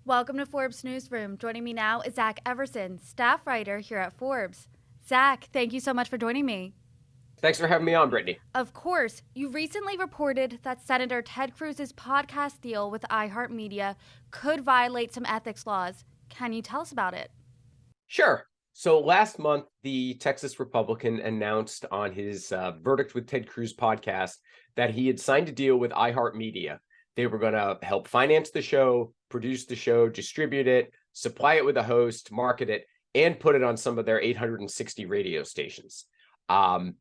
Welcome to Forbes Newsroom. Joining me now is Zach Everson, staff writer here at Forbes. Zach, thank you so much for joining me. Thanks for having me on, Brittany. Of course, you recently reported that Senator Ted Cruz's podcast deal with iHeartMedia could violate some ethics laws. Can you tell us about it? Sure. So last month, the Texas Republican announced on his Verdict with Ted Cruz podcast that he had signed a deal with iHeartMedia. They were going to help finance the show, produce the show, distribute it, supply it with a host, market it, and put it on some of their 860 radio stations. And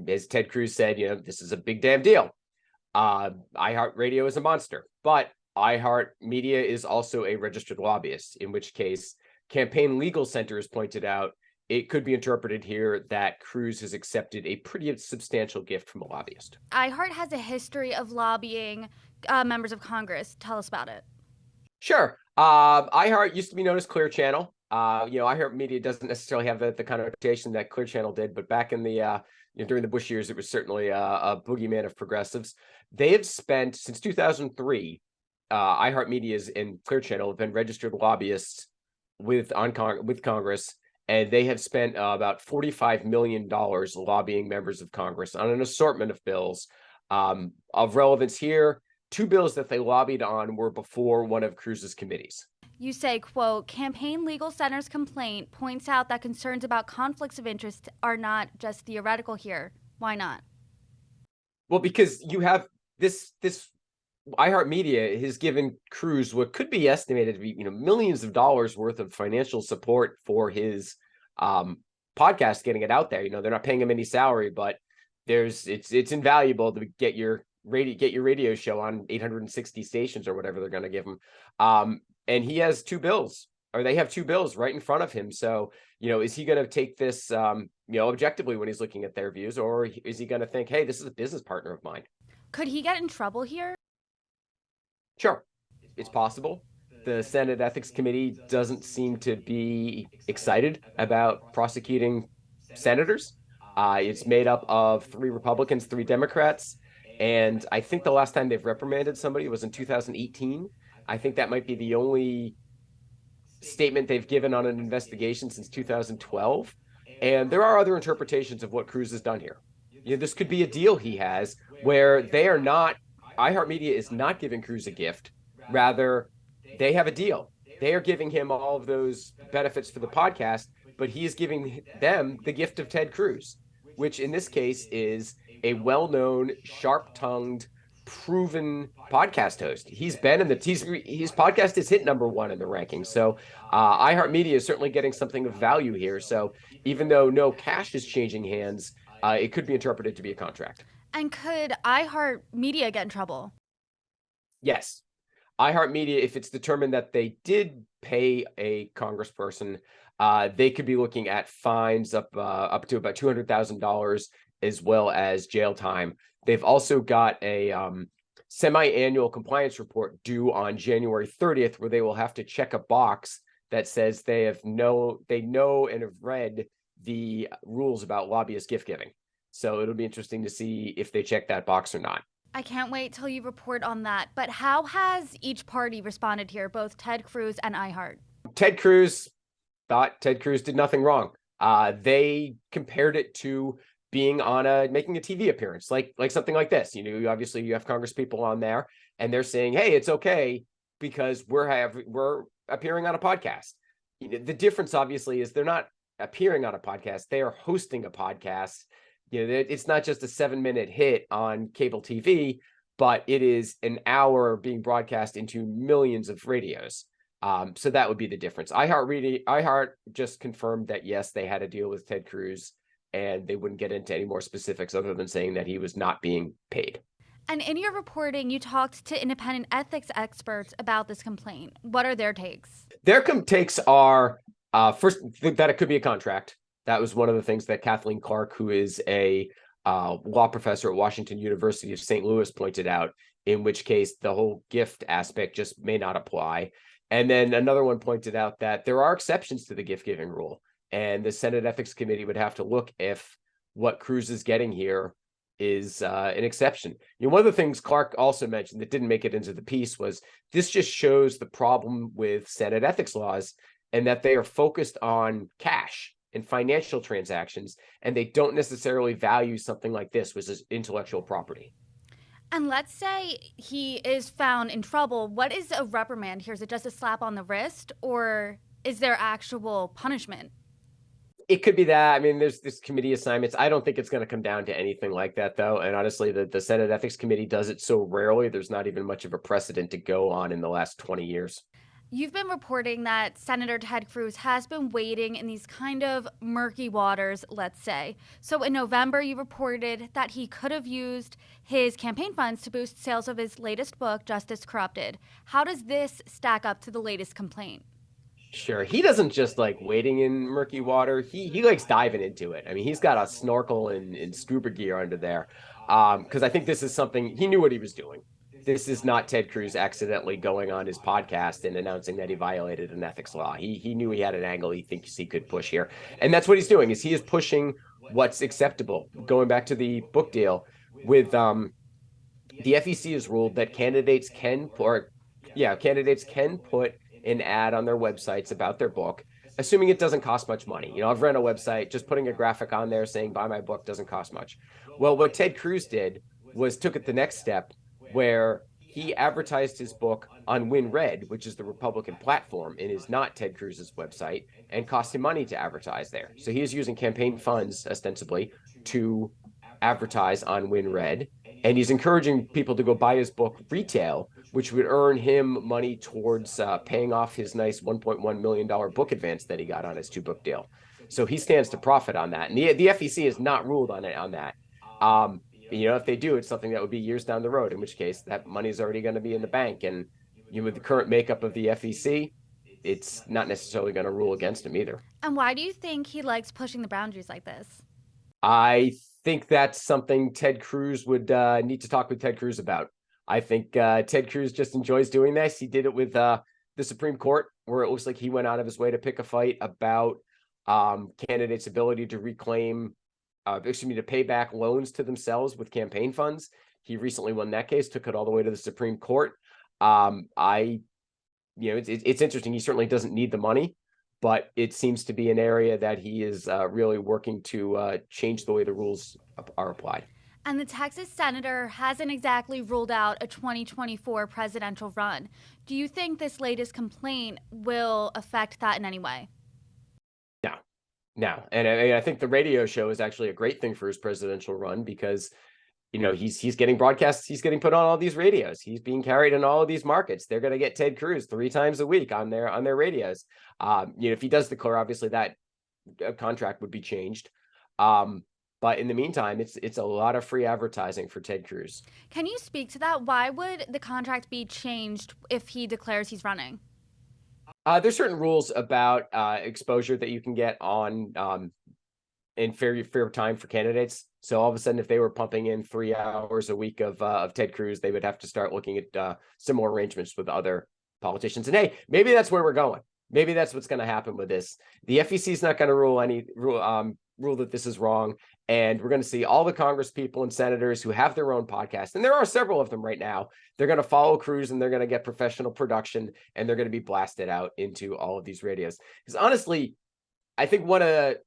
as Ted Cruz said, this is a big damn deal. iHeartRadio is a monster, but iHeartMedia is also a registered lobbyist, in which case Campaign Legal Center has pointed out it could be interpreted here that Cruz has accepted a pretty substantial gift from a lobbyist. iHeart has a history of lobbying members of Congress. Tell us about it. Sure. iHeart used to be known as Clear Channel. iHeartMedia doesn't necessarily have the kind of reputation that Clear Channel did, but back in the during the Bush years, it was certainly a boogeyman of progressives. They have spent since 2003. iHeartMedia and Clear Channel have been registered lobbyists with Congress, and they have spent about $45 million lobbying members of Congress on an assortment of bills. Of relevance here, two bills that they lobbied on were before one of Cruz's committees. You say, quote, Campaign Legal Center's complaint points out that concerns about conflicts of interest are not just theoretical here. Why not? Well, because you have this iHeartMedia has given Cruz what could be estimated to be, millions of dollars worth of financial support for his podcast, getting it out there. They're not paying him any salary, but it's invaluable to get your radio show on 860 stations or whatever they're going to give him. And he has two bills, or they have two bills right in front of him. So, is he going to take this, objectively when he's looking at their views, or is he going to think, hey, this is a business partner of mine? Could he get in trouble here? Sure, it's possible. The Senate Ethics Committee doesn't seem to be excited about prosecuting senators. It's made up of 3 Republicans, 3 Democrats. And I think the last time they've reprimanded somebody was in 2018. I think that might be the only statement they've given on an investigation since 2012. And there are other interpretations of what Cruz has done here. This could be a deal he has where iHeartMedia is not giving Cruz a gift. Rather, they have a deal. They are giving him all of those benefits for the podcast, but he is giving them the gift of Ted Cruz, which in this case is a well-known, sharp-tongued, proven podcast host. He's been his podcast is hit #1 in the rankings. So iHeartMedia is certainly getting something of value here. So even though no cash is changing hands, it could be interpreted to be a contract. And could iHeartMedia get in trouble? Yes. iHeartMedia, if it's determined that they did pay a congressperson, they could be looking at fines up to about $200,000 as well as jail time. They've also got a semi-annual compliance report due on January 30th, where they will have to check a box that says they know and have read the rules about lobbyist gift giving. So it'll be interesting to see if they check that box or not. I can't wait till you report on that. But how has each party responded here, both Ted Cruz and iHeart? Ted Cruz thought Ted Cruz did nothing wrong. They compared it to being on making a TV appearance, like something like this. Obviously you have Congress people on there, and they're saying, hey, it's okay because we're appearing on a podcast. The difference obviously is they're not appearing on a podcast; they are hosting a podcast. It's not just a 7-minute hit on cable TV, but it is an hour being broadcast into millions of radios. So that would be the difference. iHeart just confirmed that, yes, they had a deal with Ted Cruz, and they wouldn't get into any more specifics other than saying that he was not being paid. And in your reporting, you talked to independent ethics experts about this complaint. What are their takes? Their takes are, first, that it could be a contract. That was one of the things that Kathleen Clark, who is a law professor at Washington University of St. Louis, pointed out, in which case the whole gift aspect just may not apply. And then another one pointed out that there are exceptions to the gift giving rule, and the Senate Ethics Committee would have to look if what Cruz is getting here is an exception. One of the things Clark also mentioned that didn't make it into the piece was this just shows the problem with Senate ethics laws and that they are focused on cash and financial transactions, and they don't necessarily value something like this, which is intellectual property. And let's say he is found in trouble. What is a reprimand here? Is it just a slap on the wrist, or is there actual punishment? It could be that. I mean, there's this committee assignments. I don't think it's going to come down to anything like that, though. And honestly, the Senate Ethics Committee does it so rarely, there's not even much of a precedent to go on in the last 20 years. You've been reporting that Senator Ted Cruz has been wading in these kind of murky waters, let's say. So in November, you reported that he could have used his campaign funds to boost sales of his latest book, Justice Corrupted. How does this stack up to the latest complaint? Sure. He doesn't just like wading in murky water. He likes diving into it. I mean, he's got a snorkel and scuba gear under there. Because I think this is something he knew what he was doing. This is not Ted Cruz accidentally going on his podcast and announcing that he violated an ethics law. He knew he had an angle he thinks he could push here. And that's what he's doing, is he is pushing what's acceptable. Going back to the book deal with the FEC has ruled that candidates can put an ad on their websites about their book, assuming it doesn't cost much money. I've run a website, just putting a graphic on there saying buy my book doesn't cost much. Well, what Ted Cruz did was took it the next step, where he advertised his book on WinRed, which is the Republican platform and is not Ted Cruz's website, and cost him money to advertise there. So he is using campaign funds, ostensibly, to advertise on WinRed, and he's encouraging people to go buy his book retail, which would earn him money towards paying off his nice $1.1 million book advance that he got on his 2-book deal. So he stands to profit on that. And the FEC has not ruled on that. If they do, it's something that would be years down the road, in which case that money is already going to be in the bank. And with the current makeup of the FEC, it's not necessarily going to rule against him either. And why do you think he likes pushing the boundaries like this? I think that's something Ted Cruz would need to talk with Ted Cruz about. I think Ted Cruz just enjoys doing this. He did it with the Supreme Court, where it looks like he went out of his way to pick a fight about candidates' ability to to pay back loans to themselves with campaign funds. He recently won that case, took it all the way to the Supreme Court. It's interesting. He certainly doesn't need the money, but it seems to be an area that he is really working to change the way the rules are applied. And the Texas senator hasn't exactly ruled out a 2024 presidential run. Do you think this latest complaint will affect that in any way? No. And I think the radio show is actually a great thing for his presidential run, because he's getting broadcasts, he's getting put on all these radios, he's being carried in all of these markets. They're going to get Ted Cruz 3 times a week on their radios. If he does declare, obviously that contract would be changed. But in the meantime, it's a lot of free advertising for Ted Cruz. Can you speak to that? Why would the contract be changed if he declares he's running? There's certain rules about exposure that you can get on in fair time for candidates. So all of a sudden, if they were pumping in 3 hours a week of Ted Cruz, they would have to start looking at similar arrangements with other politicians. And hey, maybe that's where we're going. Maybe that's what's going to happen with this. The FEC is not going to rule that this is wrong. And we're going to see all the Congress people and senators who have their own podcasts, and there are several of them right now. They're going to follow Cruz, and they're going to get professional production, and they're going to be blasted out into all of these radios. Because honestly, I think the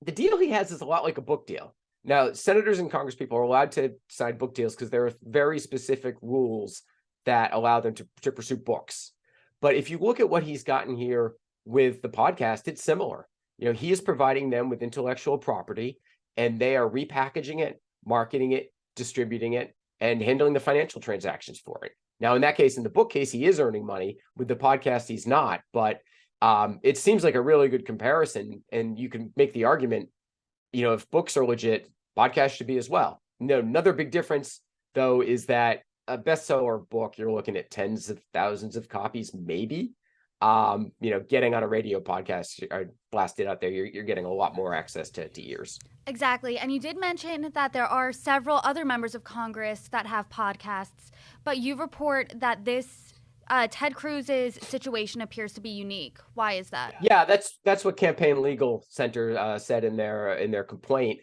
deal he has is a lot like a book deal. Now, senators and Congress people are allowed to sign book deals because there are very specific rules that allow them to pursue books. But if you look at what he's gotten here with the podcast, it's similar. He is providing them with intellectual property, and they are repackaging it, marketing it, distributing it, and handling the financial transactions for it. Now, in that case, in the book case, he is earning money. With the podcast, he's not. But it seems like a really good comparison. And you can make the argument, if books are legit, podcasts should be as well. Another big difference, though, is that a bestseller book, you're looking at tens of thousands of copies, maybe. Getting on a radio podcast or blasted out there, you're getting a lot more access to ears. Exactly. And you did mention that there are several other members of Congress that have podcasts, but you report that this Ted Cruz's situation appears to be unique. Why is that? Yeah, that's what Campaign Legal Center said in their complaint.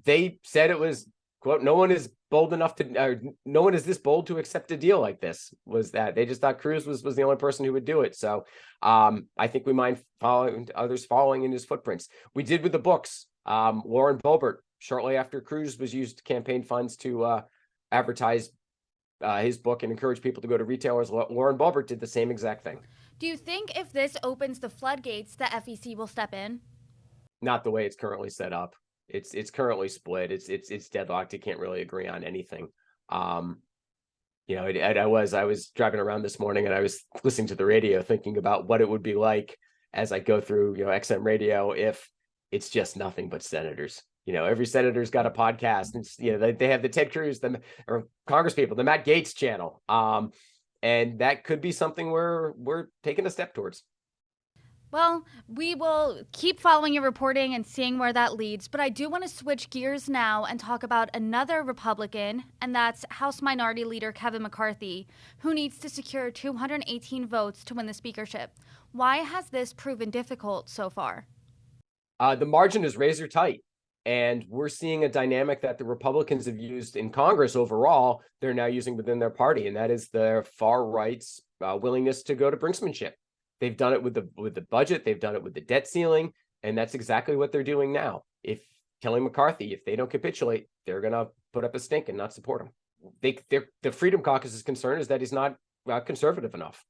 They said it was quote, no one is bold enough no one is this bold to accept a deal like this. Was that they just thought Cruz was the only person who would do it. So I think we mind others following in his footprints. We did with the books. Lauren Boebert, shortly after Cruz was used campaign funds to advertise his book and encourage people to go to retailers, Lauren Boebert did the same exact thing. Do you think if this opens the floodgates, the FEC will step in? Not the way it's currently set up. It's currently split. It's deadlocked. It can't really agree on anything. I was driving around this morning and I was listening to the radio thinking about what it would be like as I go through, XM radio if it's just nothing but senators. Every senator's got a podcast. And, they have the Ted Cruz, or Congress people, the Matt Gaetz channel. And that could be something we're taking a step towards. Well, we will keep following your reporting and seeing where that leads, but I do want to switch gears now and talk about another Republican, and that's House Minority Leader Kevin McCarthy, who needs to secure 218 votes to win the speakership. Why has this proven difficult so far? The margin is razor tight, and we're seeing a dynamic that the Republicans have used in Congress overall, they're now using within their party, and that is their far right's willingness to go to brinksmanship. They've done it with the budget. They've done it with the debt ceiling. And that's exactly what they're doing now. If Kelly McCarthy, if they don't capitulate, they're going to put up a stink and not support him. The Freedom Caucus's concern is that he's not conservative enough.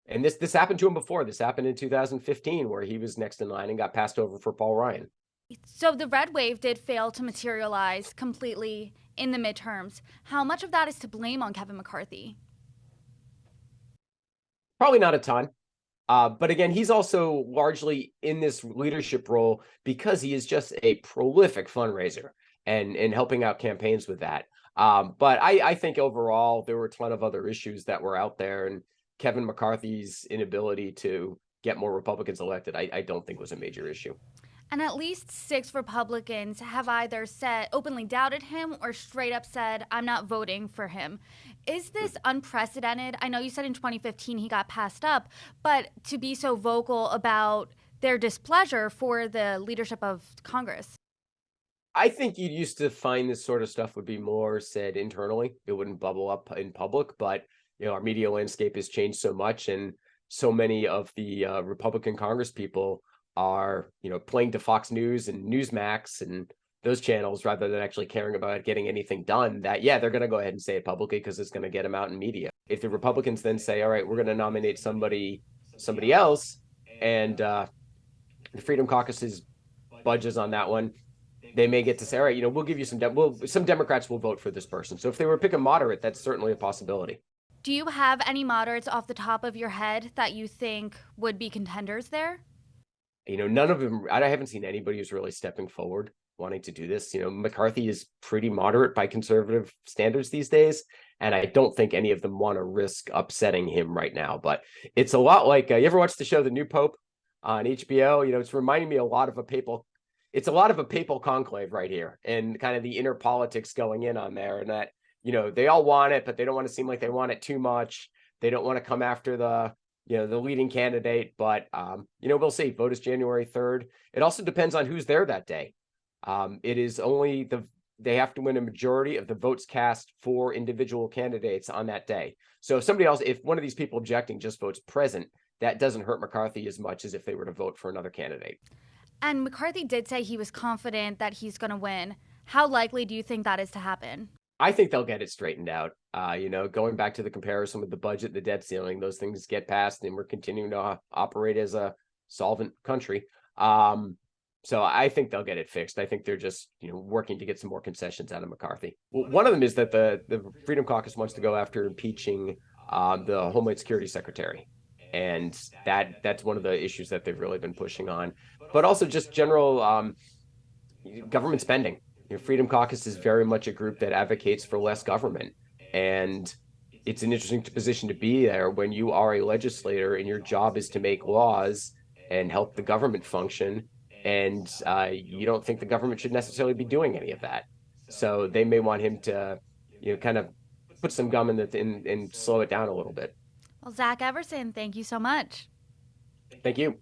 And this happened to him before. This happened in 2015, where he was next in line and got passed over for Paul Ryan. So the red wave did fail to materialize completely in the midterms. How much of that is to blame on Kevin McCarthy? Probably not a ton. But again, he's also largely in this leadership role because he is just a prolific fundraiser and helping out campaigns with that. But I think overall, there were a ton of other issues that were out there. And Kevin McCarthy's inability to get more Republicans elected, I don't think was a major issue. And at least 6 Republicans have either openly doubted him or straight up said, I'm not voting for him. Is this unprecedented? I know you said in 2015 he got passed up, but to be so vocal about their displeasure for the leadership of Congress. I think you used to find this sort of stuff would be more said internally. It wouldn't bubble up in public, but our media landscape has changed so much, and so many of the Republican Congress people are playing to Fox News and Newsmax and those channels rather than actually caring about getting anything done, that they're going to go ahead and say it publicly because it's going to get them out in media. If the Republicans then say, all right, we're going to nominate somebody else, and the Freedom Caucus budges on that one, they may get to say, all right, we'll give you some Democrats will vote for this person. So if they were picking moderate, that's certainly a possibility. Do you have any moderates off the top of your head that you think would be contenders there? None of them. I haven't seen anybody who's really stepping forward wanting to do this. McCarthy is pretty moderate by conservative standards these days, and I don't think any of them want to risk upsetting him right now. But it's a lot like you ever watch the show The New Pope on HBO? It's reminding me a lot of a papal conclave right here, and kind of the inner politics going in on there, and that they all want it, but they don't want to seem like they want it too much. They don't want to come after the leading candidate, but we'll see. Vote is January 3rd. It also depends on who's there that day. It is only they have to win a majority of the votes cast for individual candidates on that day. So if one of these people objecting just votes present, that doesn't hurt McCarthy as much as if they were to vote for another candidate. And McCarthy did say he was confident that he's going to win. How likely do you think that is to happen? I think they'll get it straightened out. Going back to the comparison with the budget, the debt ceiling, those things get passed, and we're continuing to operate as a solvent country. So I think they'll get it fixed. I think they're just working to get some more concessions out of McCarthy. Well, one of them is that the Freedom Caucus wants to go after impeaching the Homeland Security Secretary, and that's one of the issues that they've really been pushing on. But also just general government spending. Freedom Caucus is very much a group that advocates for less government, and it's an interesting position to be there when you are a legislator and your job is to make laws and help the government function, and you don't think the government should necessarily be doing any of that. So they may want him to kind of put some gum and slow it down a little bit. Well, Zach Everson, thank you so much. Thank you.